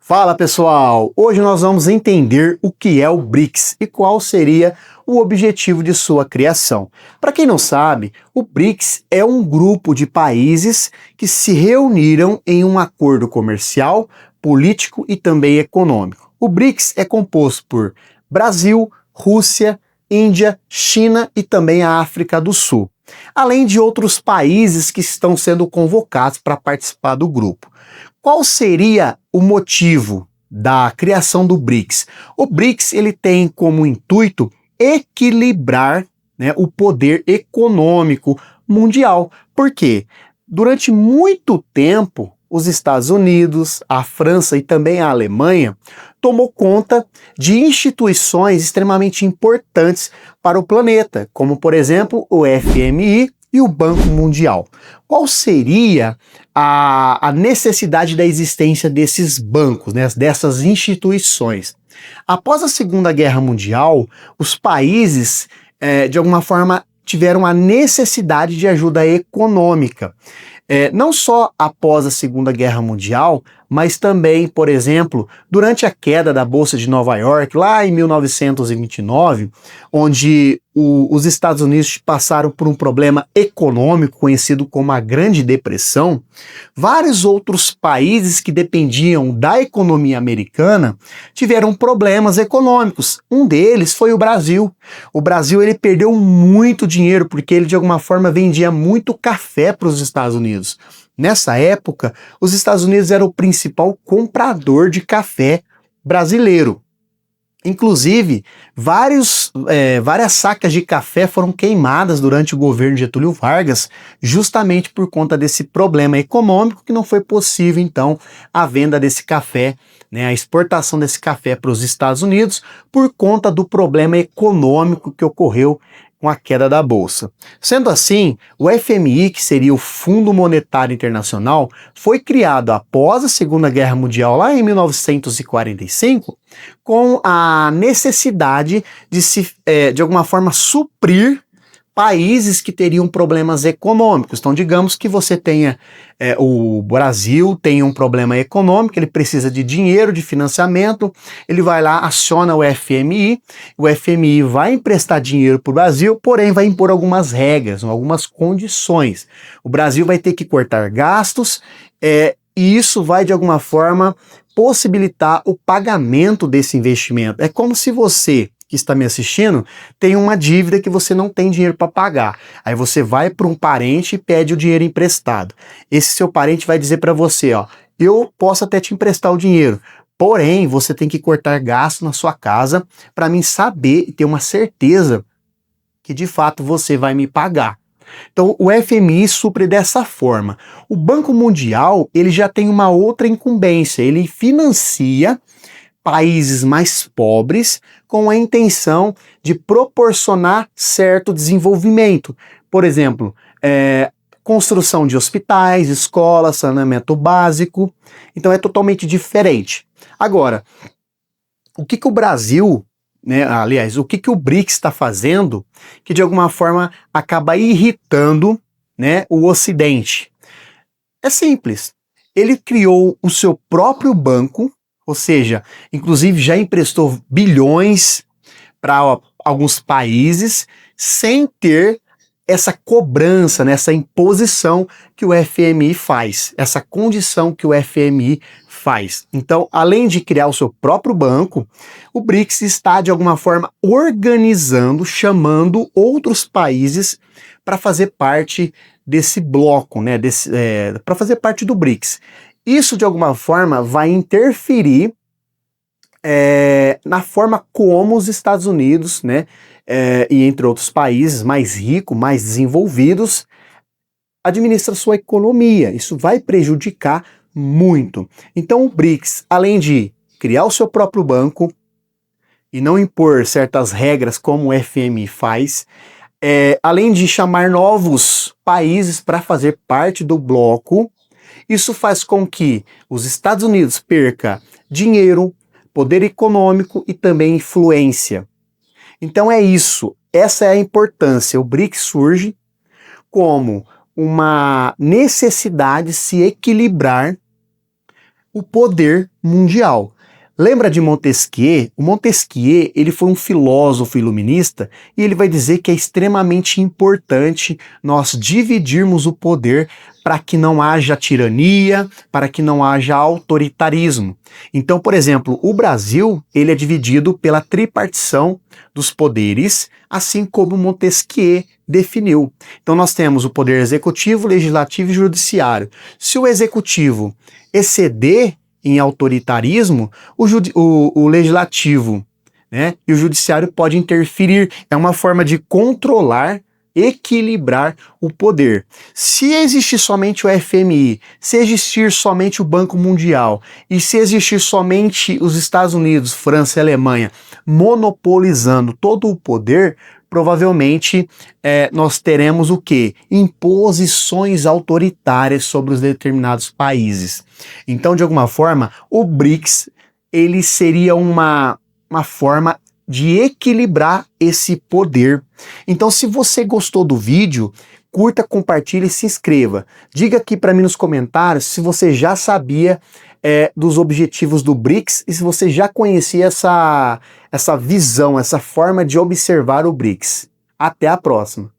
Fala pessoal, hoje nós vamos entender o que é o BRICS e qual seria o objetivo de sua criação. Para quem não sabe, o BRICS é um grupo de países que se reuniram em um acordo comercial, político e também econômico. O BRICS é composto por Brasil, Rússia, Índia, China e também a África do Sul, além de outros países que estão sendo convocados para participar do grupo. Qual seria o motivo da criação do BRICS? O BRICS ele tem como intuito equilibrar, o poder econômico mundial. Por quê? Durante muito tempo, os Estados Unidos, a França e também a Alemanha tomou conta de instituições extremamente importantes para o planeta, como por exemplo o FMI e o Banco Mundial. Qual seria a necessidade da existência desses bancos, dessas instituições? Após a Segunda Guerra Mundial, os países, de alguma forma, tiveram a necessidade de ajuda econômica. Não só após a Segunda Guerra Mundial, mas também, por exemplo, durante a queda da Bolsa de Nova York, lá em 1929, onde os Estados Unidos passaram por um problema econômico conhecido como a Grande Depressão, vários outros países que dependiam da economia americana tiveram problemas econômicos. Um deles foi o Brasil. O Brasil ele perdeu muito dinheiro porque ele de alguma forma vendia muito café para os Estados Unidos. Nessa época, os Estados Unidos eram o principal comprador de café brasileiro. Inclusive, várias sacas de café foram queimadas durante o governo de Getúlio Vargas, justamente por conta desse problema econômico que não foi possível, então, a venda desse café, a exportação desse café para os Estados Unidos, por conta do problema econômico que ocorreu com a queda da Bolsa. Sendo assim, o FMI, que seria o Fundo Monetário Internacional, foi criado após a Segunda Guerra Mundial, lá em 1945, com a necessidade de alguma forma, suprir países que teriam problemas econômicos. Então, digamos que você tenha, o Brasil tem um problema econômico, ele precisa de dinheiro, de financiamento, ele vai lá, aciona o FMI vai emprestar dinheiro para o Brasil, porém vai impor algumas regras, algumas condições. O Brasil vai ter que cortar gastos, e isso vai, de alguma forma, possibilitar o pagamento desse investimento. É como se você que está me assistindo, tem uma dívida que você não tem dinheiro para pagar. Aí você vai para um parente e pede o dinheiro emprestado. Esse seu parente vai dizer para você, eu posso até te emprestar o dinheiro, porém você tem que cortar gasto na sua casa para mim saber e ter uma certeza que de fato você vai me pagar. Então o FMI supre dessa forma. O Banco Mundial ele já tem uma outra incumbência, ele financia países mais pobres com a intenção de proporcionar certo desenvolvimento. Por exemplo, construção de hospitais, escolas, saneamento básico. Então é totalmente diferente. Agora, o que o Brasil, o que o BRICS está fazendo que de alguma forma acaba irritando, o Ocidente? É simples. Ele criou o seu próprio banco, ou seja, inclusive já emprestou bilhões para alguns países sem ter essa cobrança, essa imposição que o FMI faz, essa condição que o FMI faz. Então, além de criar o seu próprio banco, o BRICS está de alguma forma organizando, chamando outros países para fazer parte desse bloco, para fazer parte do BRICS. Isso, de alguma forma, vai interferir na forma como os Estados Unidos, e entre outros países mais ricos, mais desenvolvidos, administram sua economia. Isso vai prejudicar muito. Então, o BRICS, além de criar o seu próprio banco e não impor certas regras como o FMI faz, além de chamar novos países para fazer parte do bloco, isso faz com que os Estados Unidos perca dinheiro, poder econômico e também influência. Então é isso, essa é a importância. O BRICS surge como uma necessidade de se equilibrar o poder mundial. Lembra de Montesquieu? O Montesquieu, ele foi um filósofo iluminista e ele vai dizer que é extremamente importante nós dividirmos o poder para que não haja tirania, para que não haja autoritarismo. Então, por exemplo, o Brasil, ele é dividido pela tripartição dos poderes, assim como Montesquieu definiu. Então nós temos o poder executivo, legislativo e judiciário. Se o executivo exceder em autoritarismo, o legislativo, né, e o judiciário pode interferir. É uma forma de controlar, equilibrar o poder. Se existir somente o FMI, se existir somente o Banco Mundial e se existir somente os Estados Unidos, França e Alemanha monopolizando todo o poder, provavelmente nós teremos o quê? Imposições autoritárias sobre os determinados países. Então, de alguma forma, o BRICS ele seria uma forma de equilibrar esse poder. Então, se você gostou do vídeo, curta, compartilhe e se inscreva. Diga aqui para mim nos comentários se você já sabia dos objetivos do BRICS e se você já conhecia essa visão, essa forma de observar o BRICS. Até a próxima!